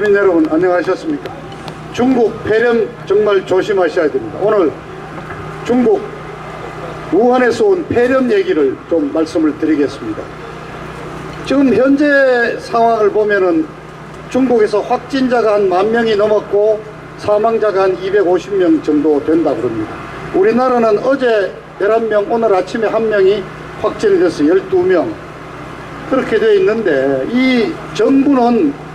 시민 여러분 안녕하셨습니까? 중국 폐렴 정말 조심하셔야 됩니다. 오늘 중국 우한에서 온 폐렴 얘기를 좀 말씀을 드리겠습니다. 지금 현재 상황을 보면은 중국에서 확진자가 한 10,000명이 넘었고 사망자가 한 250명 정도 된다고 그럽니다. 우리나라는 어제 11명, 오늘 아침에 1명이 확진이 돼서 12명 그렇게 되어 있는데, 이 정부는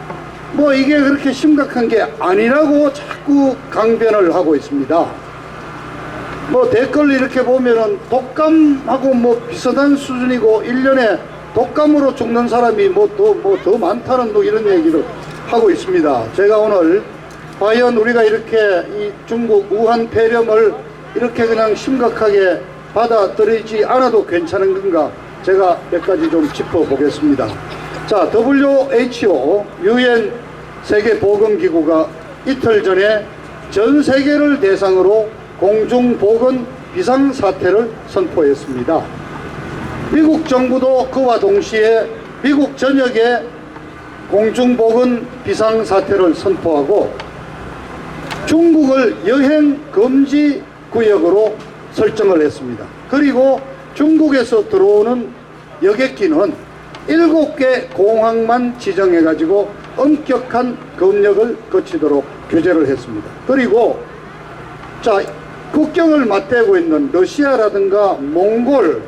뭐 이게 그렇게 심각한 게 아니라고 자꾸 강변을 하고 있습니다. 뭐 댓글 이렇게 보면은 독감하고 뭐 비슷한 수준이고 1년에 독감으로 죽는 사람이 더 많다는 이런 얘기를 하고 있습니다. 제가 오늘 과연 우리가 이렇게 이 중국 우한 폐렴을 이렇게 그냥 심각하게 받아들이지 않아도 괜찮은 건가, 제가 몇 가지 좀 짚어보겠습니다. 자, WHO 유엔 세계보건기구가 이틀 전에 전 세계를 대상으로 공중보건 비상사태를 선포했습니다. 미국 정부도 그와 동시에 미국 전역에 공중보건 비상사태를 선포하고 중국을 여행 금지 구역으로 설정을 했습니다. 그리고 중국에서 들어오는 여객기는 7개 공항만 지정해 가지고 엄격한 검역을 거치도록 규제를 했습니다. 그리고 자, 국경을 맞대고 있는 러시아라든가 몽골,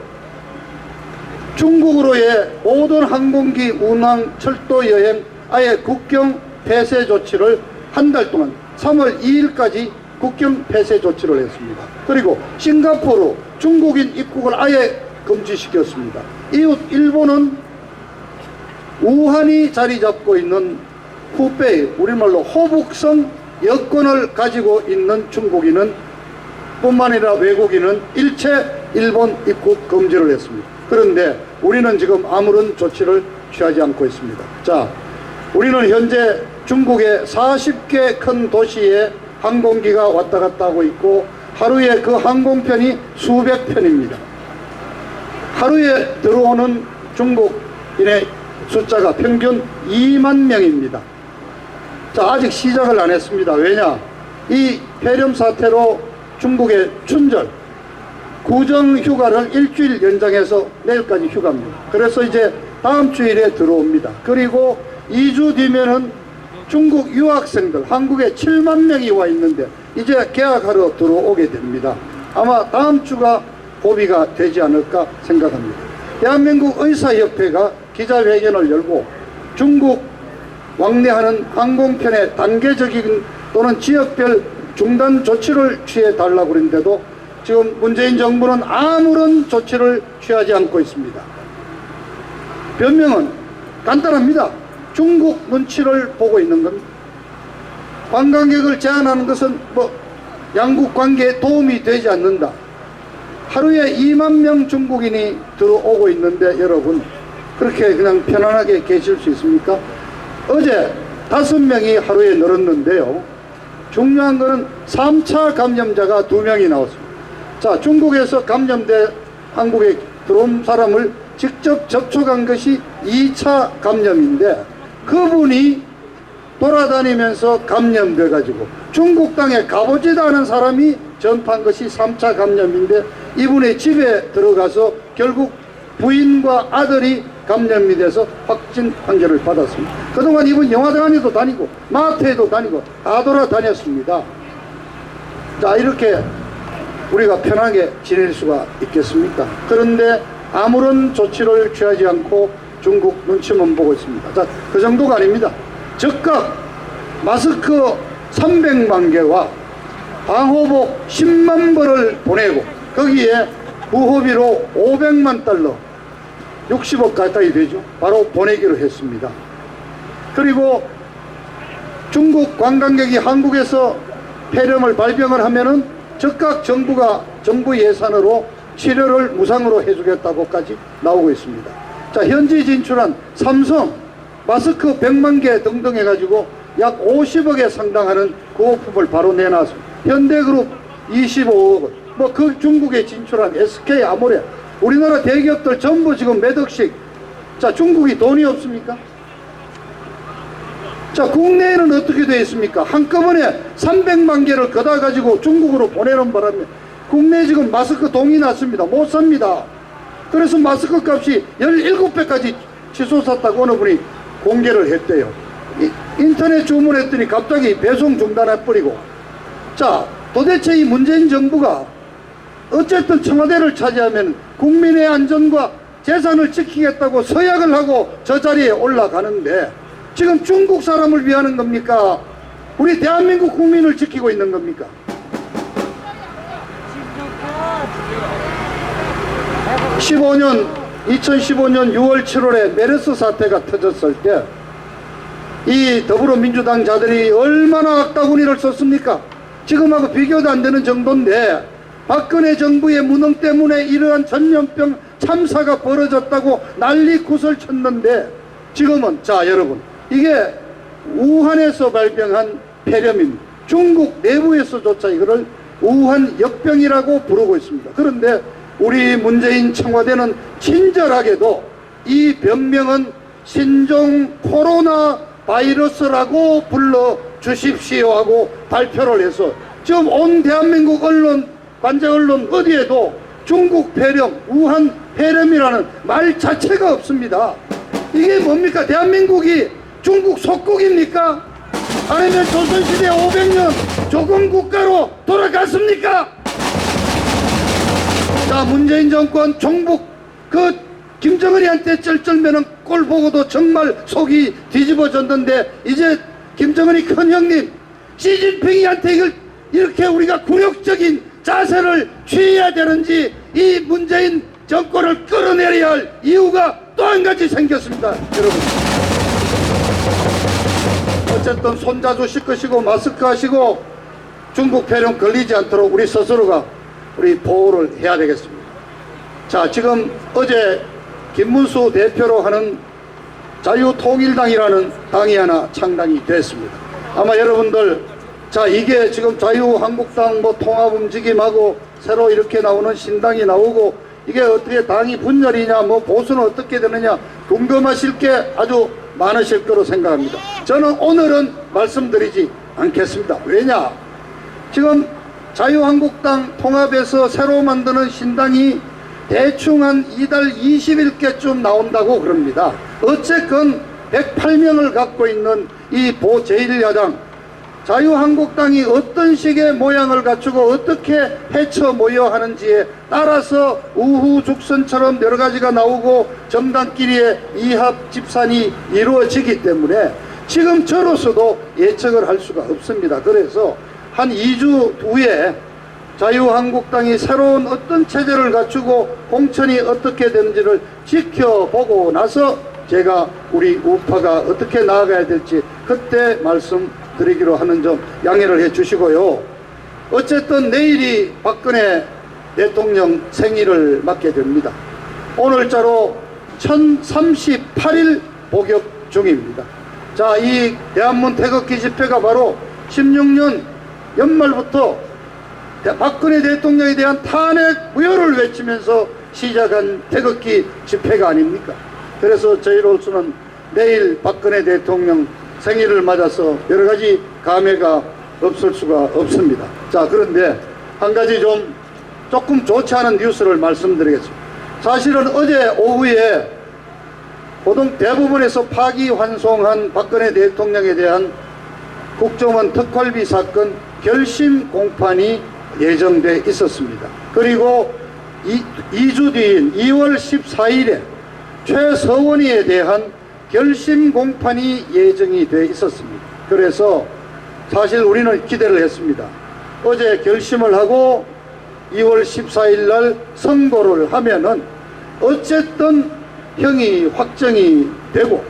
중국으로의 모든 항공기 운항, 철도 여행 아예 국경 폐쇄 조치를 한 달 동안 3월 2일까지 국경 폐쇄 조치를 했습니다. 그리고 싱가포르 중국인 입국을 아예 금지시켰습니다. 이웃 일본은 우한이 자리 잡고 있는 후베이, 우리말로 호북성 여권을 가지고 있는 중국인은 뿐만 아니라 외국인은 일체 일본 입국 금지를 했습니다. 그런데 우리는 지금 아무런 조치를 취하지 않고 있습니다. 자, 우리는 현재 중국의 40개 큰 도시에 항공기가 왔다 갔다 하고 있고 하루에 그 항공편이 수백 편입니다. 하루에 들어오는 중국인의 숫자가 평균 2만 명입니다. 자, 아직 시작을 안 했습니다. 왜냐? 이 폐렴 사태로 중국의 춘절, 구정휴가를 일주일 연장해서 내일까지 휴가입니다. 그래서 이제 다음 주일에 들어옵니다. 그리고 2주 뒤면은 중국 유학생들, 한국에 7만 명이 와 있는데 이제 개학하러 들어오게 됩니다. 아마 다음 주가 고비가 되지 않을까 생각합니다. 대한민국 의사협회가 기자회견을 열고 중국 왕래하는 항공편의 단계적인 또는 지역별 중단 조치를 취해 달라고 그랬는데도 지금 문재인 정부는 아무런 조치를 취하지 않고 있습니다. 변명은 간단합니다. 중국 눈치를 보고 있는 겁니다. 관광객을 제한하는 것은 뭐 양국 관계에 도움이 되지 않는다. 하루에 2만 명 중국인이 들어오고 있는데 여러분 그렇게 그냥 편안하게 계실 수 있습니까? 어제 5명이 하루에 늘었는데요. 중요한 거는 3차 감염자가 2명이 나왔습니다. 자, 중국에서 감염돼 한국에 들어온 사람을 직접 접촉한 것이 2차 감염인데 그분이 돌아다니면서 감염돼 가지고 중국 땅에 가보지도 않은 사람이 전파한 것이 3차 감염인데 이분의 집에 들어가서 결국 부인과 아들이 감염이 돼서 확진 판결을 받았습니다. 그동안 이분 영화관에도 다니고 마트에도 다니고 다 돌아다녔습니다. 자, 이렇게 우리가 편하게 지낼 수가 있겠습니까? 그런데 아무런 조치를 취하지 않고 중국 눈치만 보고 있습니다. 자, 그 정도가 아닙니다. 즉각 마스크 300만 개와 방호복 10만 벌을 보내고 거기에 부호비로 500만 달러 60억 가까이 되죠. 바로 보내기로 했습니다. 그리고 중국 관광객이 한국에서 폐렴을 발병을 하면은 즉각 정부 예산으로 치료를 무상으로 해주겠다고까지 나오고 있습니다. 자, 현지 진출한 삼성 마스크 100만 개 등등 해가지고 약 50억에 상당하는 구호품을 바로 내놨습니다. 현대그룹 25억 원, 뭐 그 중국에 진출한 SK 아모레, 우리나라 대기업들 전부 지금 몇 억씩. 자, 중국이 돈이 없습니까? 자, 국내에는 어떻게 되어 있습니까? 한꺼번에 300만 개를 걷어 가지고 중국으로 보내는 바람에 국내에 지금 마스크 동이 났습니다. 못 삽니다. 그래서 마스크 값이 17배까지 치솟았다고 어느 분이 공개를 했대요. 인터넷 주문했더니 갑자기 배송 중단해버리고. 자, 도대체 이 문재인 정부가 어쨌든 청와대를 차지하면 국민의 안전과 재산을 지키겠다고 서약을 하고 저 자리에 올라가는데 지금 중국 사람을 위하는 겁니까? 우리 대한민국 국민을 지키고 있는 겁니까? 2015년 6월 7월에 메르스 사태가 터졌을 때 이 더불어민주당자들이 얼마나 악다구니를 썼습니까? 지금하고 비교도 안 되는 정도인데 박근혜 정부의 무능 때문에 이러한 전염병 참사가 벌어졌다고 난리굿을 쳤는데 지금은, 자 여러분, 이게 우한에서 발병한 폐렴입니다. 중국 내부에서조차 이거를 우한 역병이라고 부르고 있습니다. 그런데 우리 문재인 청와대는 친절하게도 이 병명은 신종 코로나 바이러스라고 불러주십시오 하고 발표를 해서 지금 온 대한민국 언론, 관제 언론 어디에도 중국 폐렴, 우한 폐렴이라는 말 자체가 없습니다. 이게 뭡니까? 대한민국이 중국 속국입니까? 아니면 조선시대 500년 조공 국가로 돌아갔습니까? 자, 문재인 정권 종북 김정은이한테 쩔쩔매는 꼴 보고도 정말 속이 뒤집어졌는데 이제 김정은이 큰 형님 시진핑이한테 이렇게 우리가 굴욕적인 자세를 취해야 되는지 이 문재인 정권을 끌어내려야 할 이유가 또 한 가지 생겼습니다. 여러분, 어쨌든 손 자주 씻으시고 마스크 하시고 중국 폐렴 걸리지 않도록 우리 스스로가 우리 보호를 해야 되겠습니다. 자, 지금 어제 김문수 대표로 하는 자유통일당이라는 당이 하나 창당이 됐습니다. 아마 여러분들, 자, 이게 지금 자유한국당 뭐 통합움직임하고 새로 이렇게 나오는 신당이 나오고 이게 어떻게 당이 분열이냐 뭐 보수는 어떻게 되느냐 궁금하실 게 아주 많으실 거로 생각합니다. 저는 오늘은 말씀드리지 않겠습니다. 왜냐? 지금 자유한국당 통합에서 새로 만드는 신당이 대충 한 이달 20일께쯤 나온다고 그럽니다. 어쨌건 108명을 갖고 있는 이 제1야당 자유한국당이 어떤 식의 모양을 갖추고 어떻게 헤쳐 모여 하는지에 따라서 우후죽순처럼 여러 가지가 나오고 정당끼리의 이합 집산이 이루어지기 때문에 지금 저로서도 예측을 할 수가 없습니다. 그래서 한 2주 후에 자유한국당이 새로운 어떤 체제를 갖추고 공천이 어떻게 되는지를 지켜보고 나서 제가 우리 우파가 어떻게 나아가야 될지 그때 말씀드리기로 하는 점 양해를 해 주시고요. 어쨌든 내일이 박근혜 대통령 생일을 맞게 됩니다. 오늘자로 1038일 복역 중입니다. 자, 이 대한문 태극기 집회가 바로 16년 연말부터 박근혜 대통령에 대한 탄핵 무효를 외치면서 시작한 태극기 집회가 아닙니까? 그래서 저희로서는 내일 박근혜 대통령 생일을 맞아서 여러 가지 감회가 없을 수가 없습니다. 자, 그런데 한 가지 조금 좋지 않은 뉴스를 말씀드리겠습니다. 사실은 어제 오후에 대법원에서 파기환송한 박근혜 대통령에 대한 국정원 특활비 사건 결심 공판이 예정돼 있었습니다. 그리고 2주 뒤인 2월 14일에 최서원이에 대한 결심 공판이 예정이 돼 있었습니다. 그래서 사실 우리는 기대를 했습니다. 어제 결심을 하고 2월 14일 날 선고를 하면은 어쨌든 형이 확정이 되고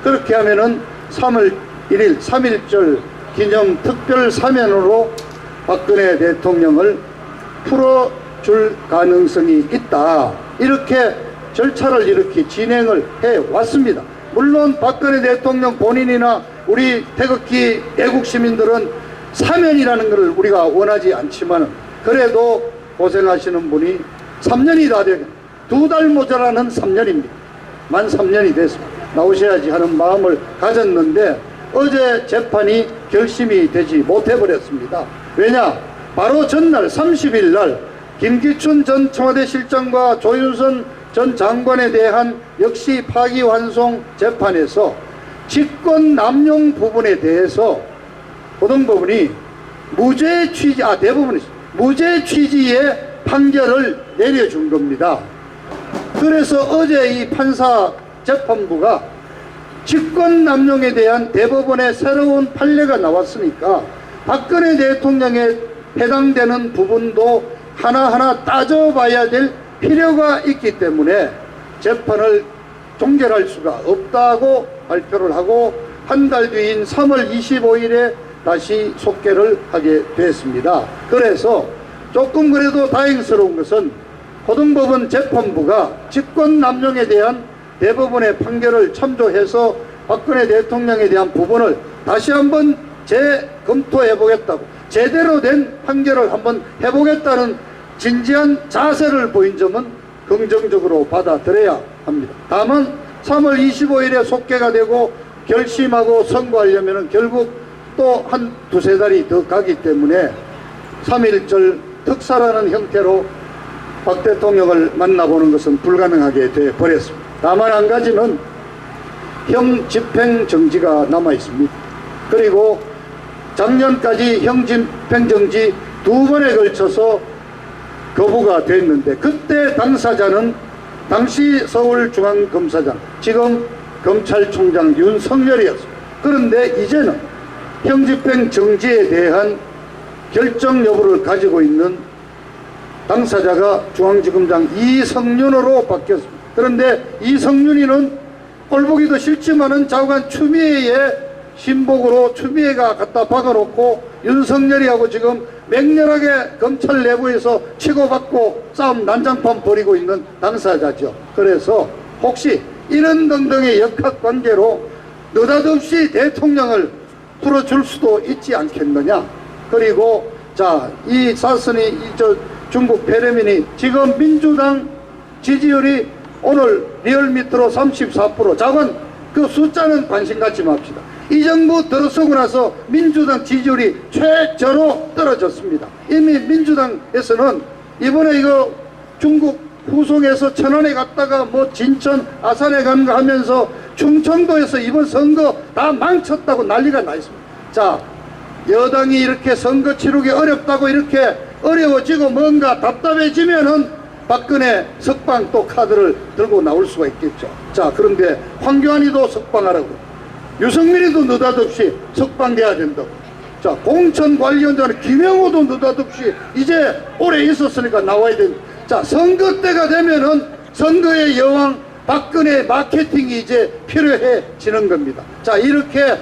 그렇게 하면은 3월 1일 3.1절 기념 특별 사면으로 박근혜 대통령을 풀어줄 가능성이 있다. 이렇게 절차를 이렇게 진행을 해왔습니다. 물론 박근혜 대통령 본인이나 우리 태극기 애국 시민들은 사면이라는 것을 우리가 원하지 않지만 그래도 고생하시는 분이 3년이 다 되고 2달 모자라는 3년입니다. 만 3년이 됐습니다. 나오셔야지 하는 마음을 가졌는데 어제 재판이 결심이 되지 못해버렸습니다. 왜냐? 바로 전날 30일 날 김기춘 전 청와대 실장과 조윤선 전 장관에 대한 역시 파기환송 재판에서 직권 남용 부분에 대해서 고등법원이 대부분이 무죄 취지의 판결을 내려준 겁니다. 그래서 어제 이 판사 재판부가 직권 남용에 대한 대법원의 새로운 판례가 나왔으니까 박근혜 대통령에 해당되는 부분도 하나하나 따져봐야 될 필요가 있기 때문에 재판을 종결할 수가 없다고 발표를 하고 한 달 뒤인 3월 25일에 다시 속개를 하게 됐습니다. 그래서 조금 그래도 다행스러운 것은 고등법원 재판부가 직권 남용에 대한 대법원의 판결을 참조해서 박근혜 대통령에 대한 부분을 다시 한번 재검토해 보겠다고, 제대로 된 판결을 한번 해보겠다는 진지한 자세를 보인 점은 긍정적으로 받아들여야 합니다. 다만 3월 25일에 속개가 되고 결심하고 선고하려면 결국 또 한 두세 달이 더 가기 때문에 3.1절 특사라는 형태로 박 대통령을 만나보는 것은 불가능하게 되어버렸습니다. 다만 한 가지는 형 집행 정지가 남아 있습니다. 그리고 작년까지 형 집행 정지 2번에 걸쳐서 거부가 됐는데 그때 당사자는 당시 서울중앙검사장, 지금 검찰총장 윤석열이었습니다. 그런데 이제는 형 집행 정지에 대한 결정 여부를 가지고 있는 당사자가 중앙지검장 이성윤으로 바뀌었습니다. 그런데 이성윤이는 꼴보기도 싫지만은 좌우간 추미애의 신복으로 추미애가 갖다 박아놓고 윤석열이하고 지금 맹렬하게 검찰 내부에서 치고받고 싸움 난장판 벌이고 있는 당사자죠. 그래서 혹시 이런 등등의 역학관계로 느닷없이 대통령을 풀어줄 수도 있지 않겠느냐. 그리고 자, 이 사선이 중국 페레민이 지금 민주당 지지율이 오늘 리얼미터로 34%. 작은 그 숫자는 관심 갖지 맙시다. 이 정부 들어서고 나서 민주당 지지율이 최저로 떨어졌습니다. 이미 민주당에서는 이번에 이거 중국 후송에서 천안에 갔다가 뭐 진천 아산에 간가 하면서 충청도에서 이번 선거 다 망쳤다고 난리가 나 있습니다. 자, 여당이 이렇게 선거 치르기 어렵다고 이렇게 어려워지고 뭔가 답답해지면은 박근혜 석방 또 카드를 들고 나올 수가 있겠죠. 자, 그런데 황교안이도 석방하라고, 유승민이도 느닷없이 석방돼야 된다고. 자, 공천관리위원장은 김영호도 느닷없이 이제 오래 있었으니까 나와야 된다. 자, 선거 때가 되면은 선거의 여왕 박근혜 마케팅이 이제 필요해지는 겁니다. 자, 이렇게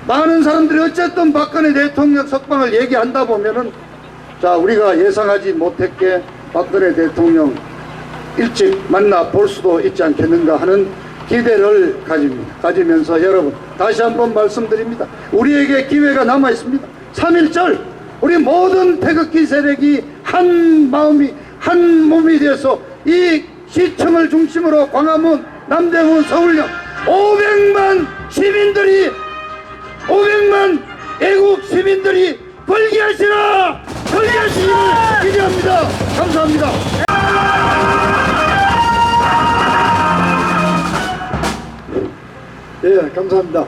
많은 사람들이 어쨌든 박근혜 대통령 석방을 얘기한다 보면은 자, 우리가 예상하지 못했게 박근혜 대통령 일찍 만나볼 수도 있지 않겠는가 하는 기대를 가지면서 여러분 다시 한번 말씀드립니다. 우리에게 기회가 남아 있습니다. 3.1절 우리 모든 태극기 세력이 한 마음이 한 몸이 돼서 이 시청을 중심으로 광화문, 남대문, 서울역 500만 시민들이 500만 애국 시민들이 벌기하시라! 벌기하시기를 기대합니다. 감사합니다. 예, 감사합니다.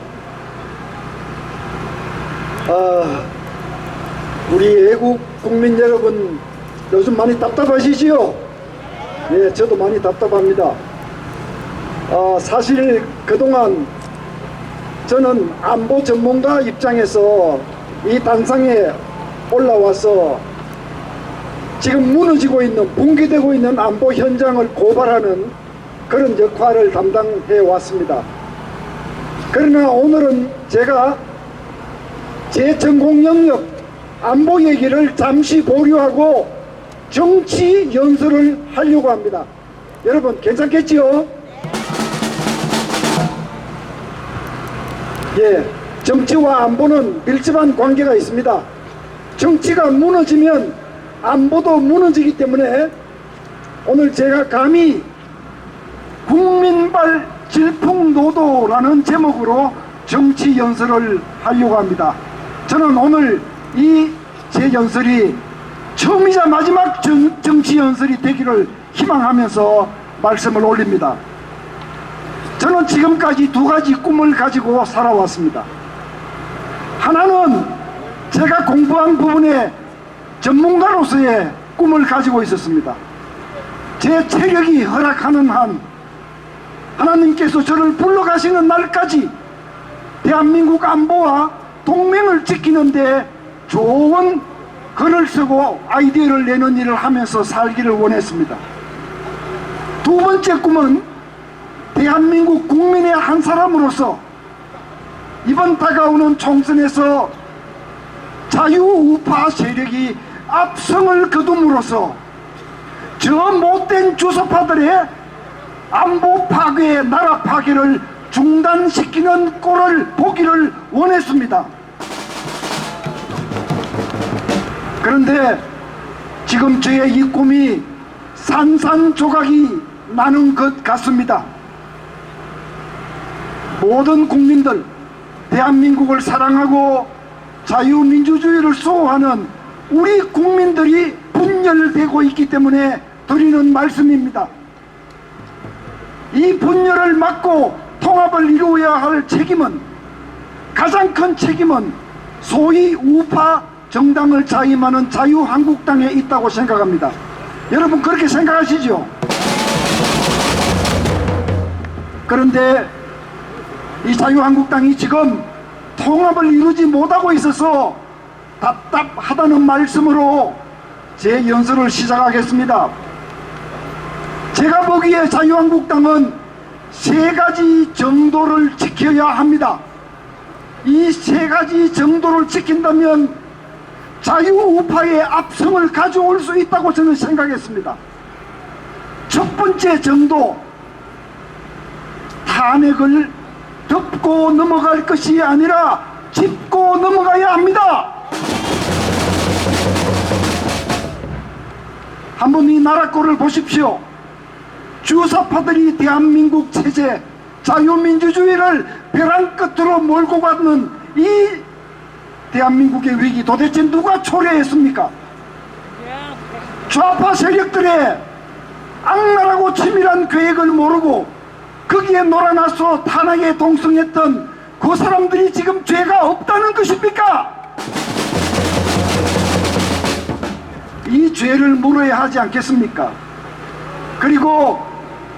우리 애국 국민 여러분 요즘 많이 답답하시지요? 예, 저도 많이 답답합니다. 사실 그동안 저는 안보 전문가 입장에서 이 단상에 올라와서 지금 무너지고 있는, 붕괴되고 있는 안보 현장을 고발하는 그런 역할을 담당해 왔습니다. 그러나 오늘은 제가 제 전공 영역 안보 얘기를 잠시 보류하고 정치 연설을 하려고 합니다. 여러분 괜찮겠지요? 예, 정치와 안보는 밀접한 관계가 있습니다. 정치가 무너지면 안보도 무너지기 때문에 오늘 제가 감히 국민발 질풍노도라는 제목으로 정치 연설을 하려고 합니다. 저는 오늘 이 제 연설이 처음이자 마지막 정치 연설이 되기를 희망하면서 말씀을 올립니다. 저는 지금까지 두 가지 꿈을 가지고 살아왔습니다. 하나는 제가 공부한 부분에 전문가로서의 꿈을 가지고 있었습니다. 제 체력이 허락하는 한 하나님께서 저를 불러가시는 날까지 대한민국 안보와 동맹을 지키는데 좋은 글을 쓰고 아이디어를 내는 일을 하면서 살기를 원했습니다. 두 번째 꿈은 대한민국 국민의 한 사람으로서 이번 다가오는 총선에서 자유우파 세력이 압승을 거둠으로써 저 못된 주사파들의 안보 파괴, 나라 파괴를 중단시키는 꼴을 보기를 원했습니다. 그런데 지금 저의 이 꿈이 산산조각이 나는 것 같습니다. 모든 국민들, 대한민국을 사랑하고 자유민주주의를 수호하는 우리 국민들이 분열되고 있기 때문에 드리는 말씀입니다. 이 분열을 막고 통합을 이루어야 할 책임은, 가장 큰 책임은 소위 우파 정당을 자임하는 자유한국당에 있다고 생각합니다. 여러분 그렇게 생각하시죠? 그런데 이 자유한국당이 지금 통합을 이루지 못하고 있어서 답답하다는 말씀으로 제 연설을 시작하겠습니다. 제가 보기에 자유한국당은 세 가지 정도를 지켜야 합니다. 이 세 가지 정도를 지킨다면 자유우파의 압승을 가져올 수 있다고 저는 생각했습니다. 첫 번째 정도, 탄핵을 덮고 넘어갈 것이 아니라 짚고 넘어가야 합니다. 한번 이 나라 꼴을 보십시오. 주사파들이 대한민국 체제, 자유민주주의를 벼랑 끝으로 몰고 가는 이 대한민국의 위기 도대체 누가 초래했습니까? 좌파 세력들의 악랄하고 치밀한 계획을 모르고 거기에 놀아나서 탄핵에 동승했던 그 사람들이 지금 죄가 없다는 것입니까? 이 죄를 물어야 하지 않겠습니까? 그리고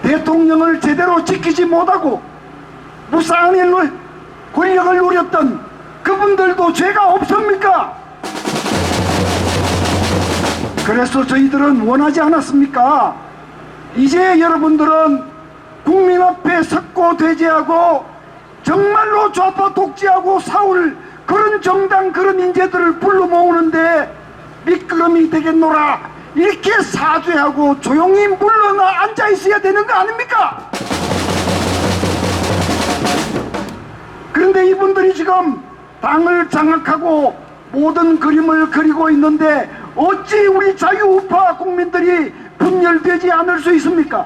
대통령을 제대로 지키지 못하고 무사한 일로 권력을 누렸던 그분들도 죄가 없습니까? 그래서 저희들은 원하지 않았습니까? 이제 여러분들은 국민 앞에 섰고 대제하고 정말로 좌파 독재하고 싸울 그런 정당, 그런 인재들을 불러 모으는데 미끄럼이 되겠노라, 이렇게 사죄하고 조용히 물러나 앉아 있어야 되는 거 아닙니까? 그런데 이분들이 지금 당을 장악하고 모든 그림을 그리고 있는데 어찌 우리 자유우파 국민들이 분열되지 않을 수 있습니까?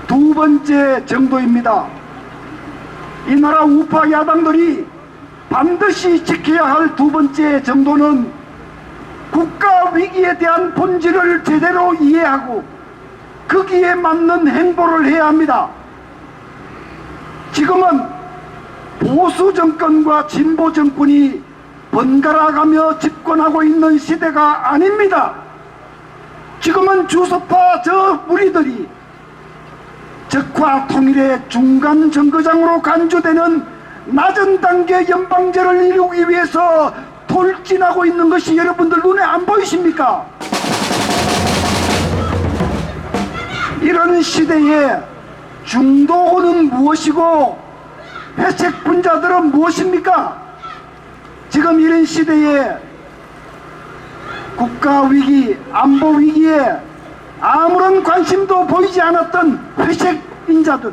두 번째 정도입니다. 이 나라 우파 야당들이 반드시 지켜야 할 두 번째 정도는 국가 위기에 대한 본질을 제대로 이해하고 거기에 맞는 행보를 해야 합니다. 지금은 보수 정권과 진보 정권이 번갈아가며 집권하고 있는 시대가 아닙니다. 지금은 주사파 저 무리들이 적화 통일의 중간 정거장으로 간주되는 낮은 단계 연방제를 이루기 위해서 돌진하고 있는 것이 여러분들 눈에 안 보이십니까? 이런 시대에 중도는 무엇이고 회색 분자들은 무엇입니까? 지금 이런 시대에 국가 위기, 안보 위기에 아무런 관심도 보이지 않았던 회색 인자들,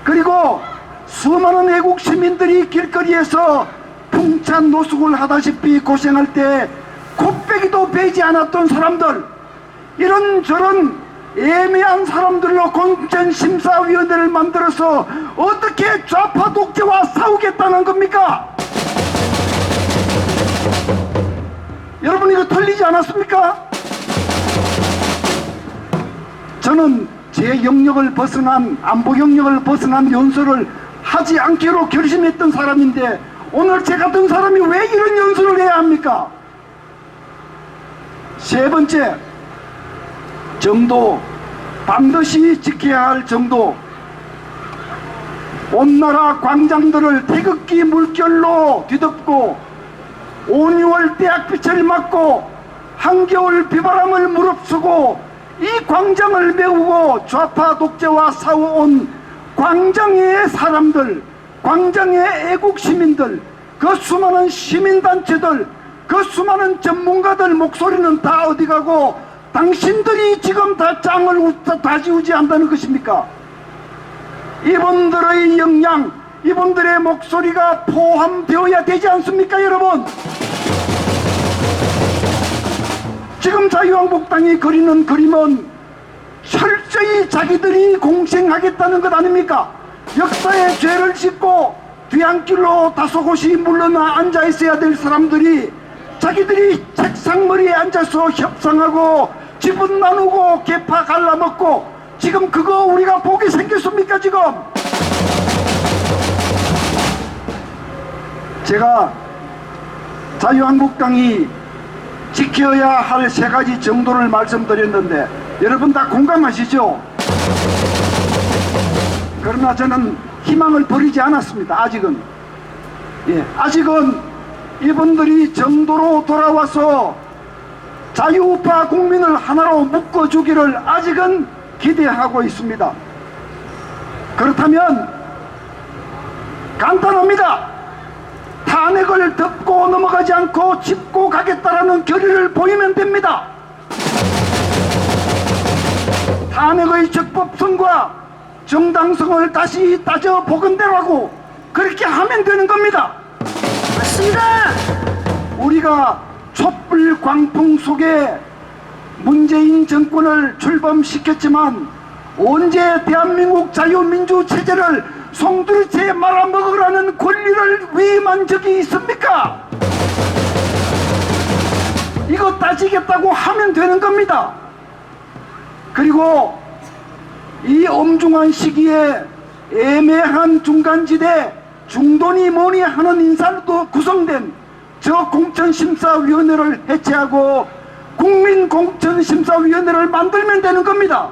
그리고 수많은 애국 시민들이 길거리에서 풍찬 노숙을 하다시피 고생할 때 코빼기도 베지 않았던 사람들, 이런저런 애매한 사람들로 공천심사위원회를 만들어서 어떻게 좌파 독재와 싸우겠다는 겁니까? 여러분, 이거 틀리지 않았습니까? 저는 제 영역을 벗어난, 안보 영역을 벗어난 연설을 하지 않기로 결심했던 사람인데 오늘 제 같은 사람이 왜 이런 연설을 해야 합니까? 세 번째, 정도, 반드시 지켜야 할 정도. 온 나라 광장들을 태극기 물결로 뒤덮고 온 6월 대학빛을 맞고 한겨울 비바람을 무릅쓰고 이 광장을 메우고 좌파 독재와 싸워온 광장의 사람들, 광장의 애국 시민들, 그 수많은 시민단체들, 그 수많은 전문가들 목소리는 다 어디 가고 당신들이 지금 다 짱을 다지우지 한다는 것입니까? 이분들의 역량, 이분들의 목소리가 포함되어야 되지 않습니까, 여러분? 지금 자유한국당이 그리는 그림은 철저히 자기들이 공생하겠다는 것 아닙니까? 역사의 죄를 짓고 뒤안길로 다소곳이 물러나 앉아있어야 될 사람들이 자기들이 책상머리에 앉아서 협상하고 지분 나누고 개파 갈라먹고 지금 그거 우리가 보게 생겼습니까 지금? 제가 자유한국당이 지켜야 할 세 가지 정도를 말씀드렸는데 여러분 다 공감하시죠? 그러나 저는 희망을 버리지 않았습니다. 아직은. 아직은 이분들이 정도로 돌아와서 자유우파 국민을 하나로 묶어주기를 아직은 기대하고 있습니다. 그렇다면 간단합니다. 탄핵을 덮고 넘어가지 않고 짚고 가겠다라는 결의를 보이면 됩니다. 탄핵의 적법성과 정당성을 다시 따져보건대로 하고 그렇게 하면 되는 겁니다. 맞습니다. 우리가 촛불 광풍 속에 문재인 정권을 출범시켰지만 언제 대한민국 자유민주 체제를 송두리째 말아먹으라는 권리를 위임한 적이 있습니까? 이거 따지겠다고 하면 되는 겁니다. 그리고 이 엄중한 시기에 애매한 중간지대 중도니 뭐니 하는 인사로 구성된 저 공천심사위원회를 해체하고 국민공천심사위원회를 만들면 되는 겁니다.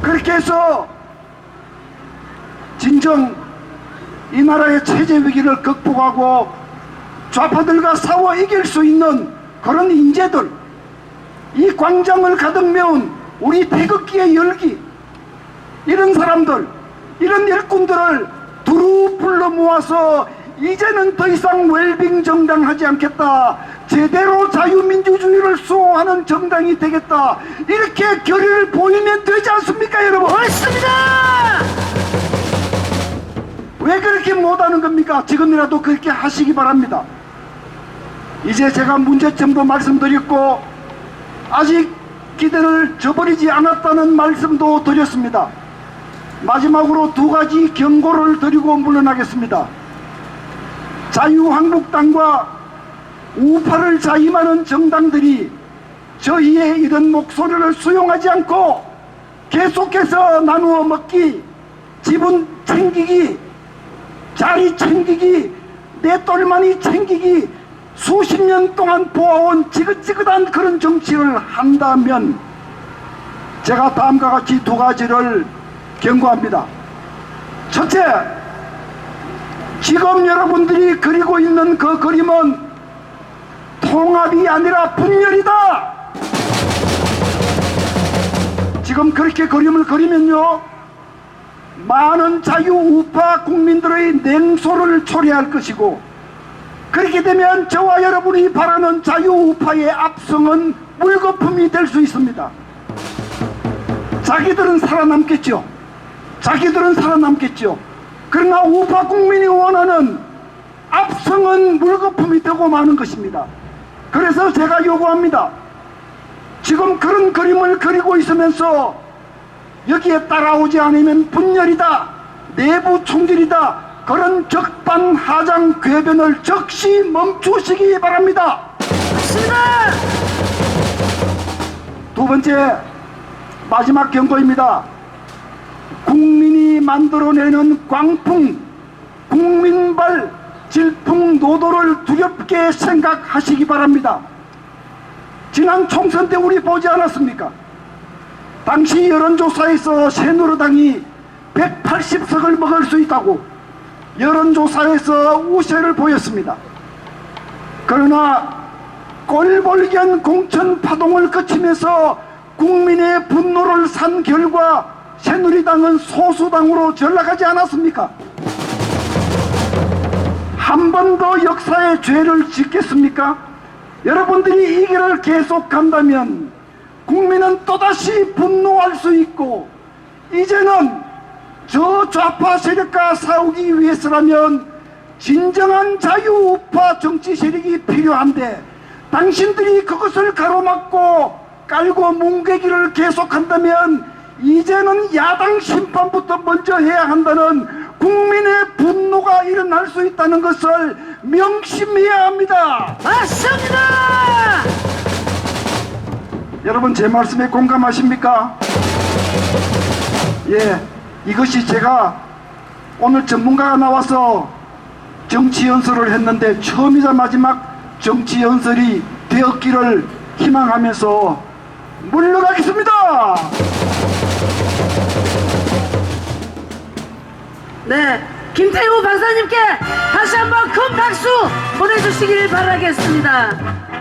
그렇게 해서 진정 이 나라의 체제 위기를 극복하고 좌파들과 싸워 이길 수 있는 그런 인재들, 이 광장을 가득 메운 우리 태극기의 열기, 이런 사람들, 이런 일꾼들을 두루 불러 모아서 이제는 더 이상 웰빙 정당 하지 않겠다, 제대로 자유민주주의를 수호하는 정당이 되겠다, 이렇게 결의를 보이면 되지 않습니까 여러분? 옳습니다. 왜 그렇게 못하는 겁니까? 지금이라도 그렇게 하시기 바랍니다. 이제 제가 문제점도 말씀드렸고 아직 기대를 저버리지 않았다는 말씀도 드렸습니다. 마지막으로 두 가지 경고를 드리고 물러나겠습니다. 자유한국당과 우파를 자임하는 정당들이 저희의 이런 목소리를 수용하지 않고 계속해서 나누어 먹기, 지분 챙기기, 자리 챙기기, 내 똘마니 챙기기, 수십 년 동안 보아온 지긋지긋한 그런 정치를 한다면 제가 다음과 같이 두 가지를 경고합니다. 첫째, 지금 여러분들이 그리고 있는 그 그림은 통합이 아니라 분열이다. 지금 그렇게 그림을 그리면요, 많은 자유우파 국민들의 냉소를 초래할 것이고, 그렇게 되면 저와 여러분이 바라는 자유우파의 압승은 물거품이 될 수 있습니다. 자기들은 살아남겠죠. 자기들은 살아남겠죠. 그러나 우파 국민이 원하는 압승은 물거품이 되고 마는 것입니다. 그래서 제가 요구합니다. 지금 그런 그림을 그리고 있으면서 여기에 따라오지 않으면 분열이다, 내부 총질이다, 그런 적반하장 궤변을 즉시 멈추시기 바랍니다. 맞습니다. 두 번째, 마지막 경고입니다. 국민이 만들어내는 광풍, 국민발 질풍노도를 두렵게 생각하시기 바랍니다. 지난 총선 때 우리 보지 않았습니까? 당시 여론조사에서 새누리당이 180석을 먹을 수 있다고 여론조사에서 우세를 보였습니다. 그러나 꼴불견 공천 파동을 거치면서 국민의 분노를 산 결과 새누리당은 소수당으로 전락하지 않았습니까? 한 번 더 역사의 죄를 짓겠습니까? 여러분들이 이 길을 계속 간다면 국민은 또다시 분노할 수 있고, 이제는 저 좌파 세력과 싸우기 위해서라면 진정한 자유우파 정치 세력이 필요한데, 당신들이 그것을 가로막고 깔고 뭉개기를 계속한다면 이제는 야당 심판부터 먼저 해야 한다는 국민의 분노가 일어날 수 있다는 것을 명심해야 합니다. 맞습니다. 여러분, 제 말씀에 공감하십니까? 예, 이것이 제가 오늘 전문가가 나와서 정치 연설을 했는데 처음이자 마지막 정치 연설이 되었기를 희망하면서 물러가겠습니다. 네, 김태우 박사님께 다시 한번 큰 박수 보내주시길 바라겠습니다.